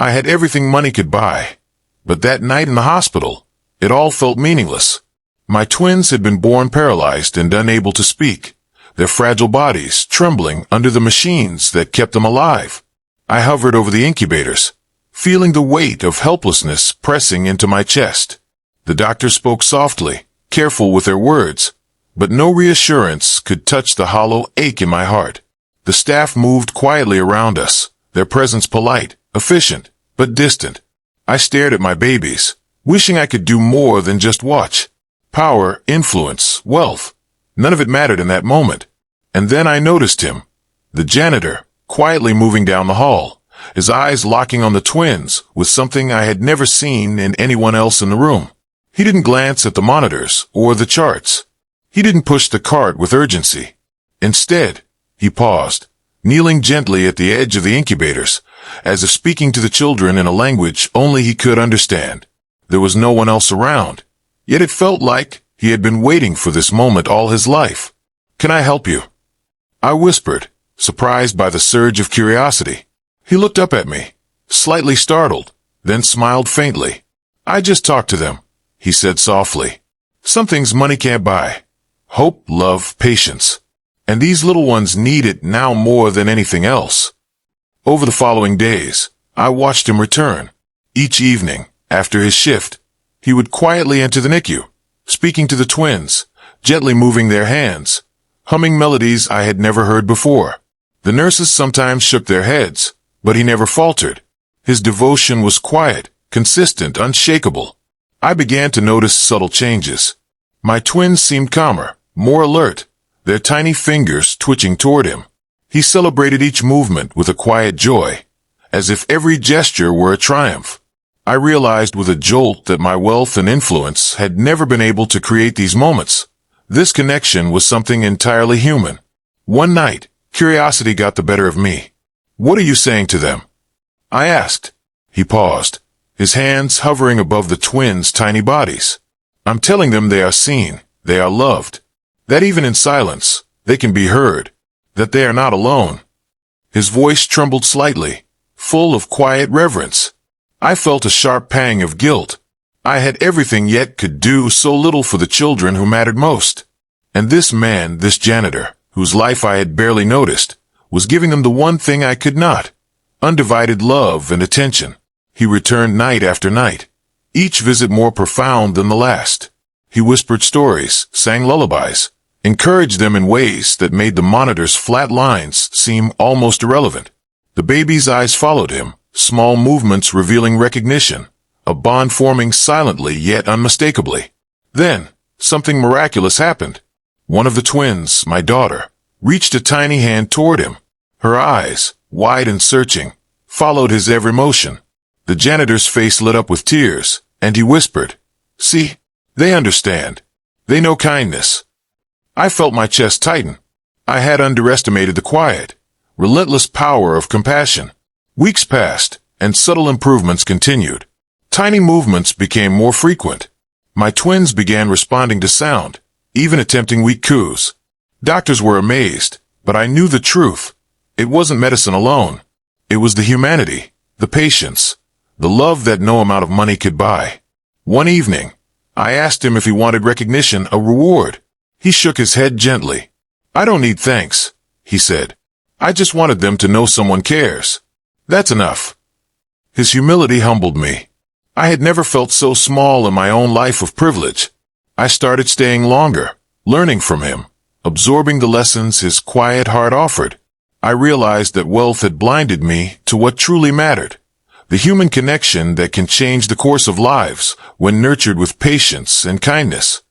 I had everything money could buy. But that night in the hospital, it all felt meaningless. My twins had been born paralyzed and unable to speak, their fragile bodies trembling under the machines that kept them alive. I hovered over the incubators, feeling the weight of helplessness pressing into my chest. The doctors spoke softly, careful with their words, but no reassurance could touch the hollow ache in my heart. The staff moved quietly around us, their presence polite, efficient, but distant. I stared at my babies, wishing I could do more than just watch. Power, influence, wealth, none of it mattered in that moment. And then I noticed him, the janitor, quietly moving down the hall, his eyes locking on the twins with something I had never seen in anyone else in the room. He didn't glance at the monitors or the charts. He didn't push the cart with urgency. Instead, he paused, kneeling gently at the edge of the incubators, as if speaking to the children in a language only he could understand. There was no one else around, yet it felt like he had been waiting for this moment all his life. "Can I help you?" I whispered, surprised by the surge of curiosity. He looked up at me, slightly startled, then smiled faintly. "I just talked to them," he said softly. "Some things money can't buy. Hope, love, patience. And these little ones need it now more than anything else." Over the following days, I watched him return. Each evening, after his shift, he would quietly enter the NICU, speaking to the twins, gently moving their hands, humming melodies I had never heard before. The nurses sometimes shook their heads, but he never faltered. His devotion was quiet, consistent, unshakable. I began to notice subtle changes. My twins seemed calmer, more alert, their tiny fingers twitching toward him. He celebrated each movement with a quiet joy, as if every gesture were a triumph. I realized with a jolt that my wealth and influence had never been able to create these moments. This connection was something entirely human. One night, curiosity got the better of me. "What are you saying to them?" I asked. He paused, his hands hovering above the twins' tiny bodies. "I'm telling them they are seen, they are loved, that even in silence, they can be heard, that they are not alone." His voice trembled slightly, full of quiet reverence. I felt a sharp pang of guilt. I had everything yet could do so little for the children who mattered most. And this man, this janitor, whose life I had barely noticed, was giving them the one thing I could not: undivided love and attention. He returned night after night, each visit more profound than the last. He whispered stories, sang lullabies, encouraged them in ways that made the monitor's flat lines seem almost irrelevant. The baby's eyes followed him, small movements revealing recognition, a bond forming silently yet unmistakably. Then, something miraculous happened. One of the twins, my daughter, reached a tiny hand toward him. Her eyes, wide and searching, followed his every motion. The janitor's face lit up with tears, and he whispered, "See, they understand. They know kindness." I felt my chest tighten. I had underestimated the quiet, relentless power of compassion. Weeks passed, and subtle improvements continued. Tiny movements became more frequent. My twins began responding to sound, even attempting weak coos. Doctors were amazed, but I knew the truth. It wasn't medicine alone. It was the humanity, the patience, the love that no amount of money could buy. One evening, I asked him if he wanted recognition, a reward. He shook his head gently. "I don't need thanks," he said. "I just wanted them to know someone cares. That's enough." His humility humbled me. I had never felt so small in my own life of privilege. I started staying longer, learning from him, absorbing the lessons his quiet heart offered. I realized that wealth had blinded me to what truly mattered, the human connection that can change the course of lives when nurtured with patience and kindness.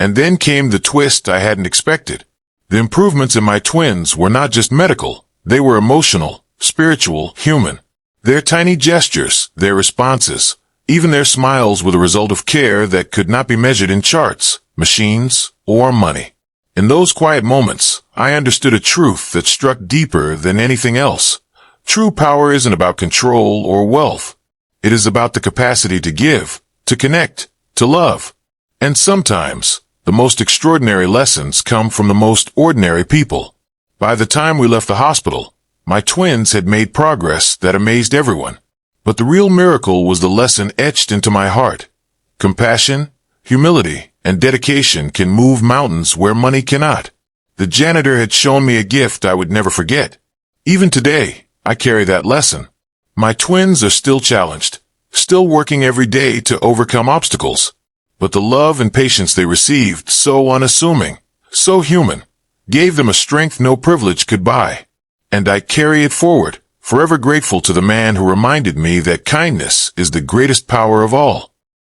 And then came the twist I hadn't expected. The improvements in my twins were not just medical, they were emotional, spiritual, human. Their tiny gestures, their responses, even their smiles were the result of care that could not be measured in charts, machines, or money. In those quiet moments, I understood a truth that struck deeper than anything else. True power isn't about control or wealth. It is about the capacity to give, to connect, to love. And sometimes, the most extraordinary lessons come from the most ordinary people. By the time we left the hospital, my twins had made progress that amazed everyone. But the real miracle was the lesson etched into my heart. Compassion, humility, and dedication can move mountains where money cannot. The janitor had shown me a gift I would never forget. Even today, I carry that lesson. My twins are still challenged, still working every day to overcome obstacles. But the love and patience they received, so unassuming, so human, gave them a strength no privilege could buy. And I carry it forward, forever grateful to the man who reminded me that kindness is the greatest power of all.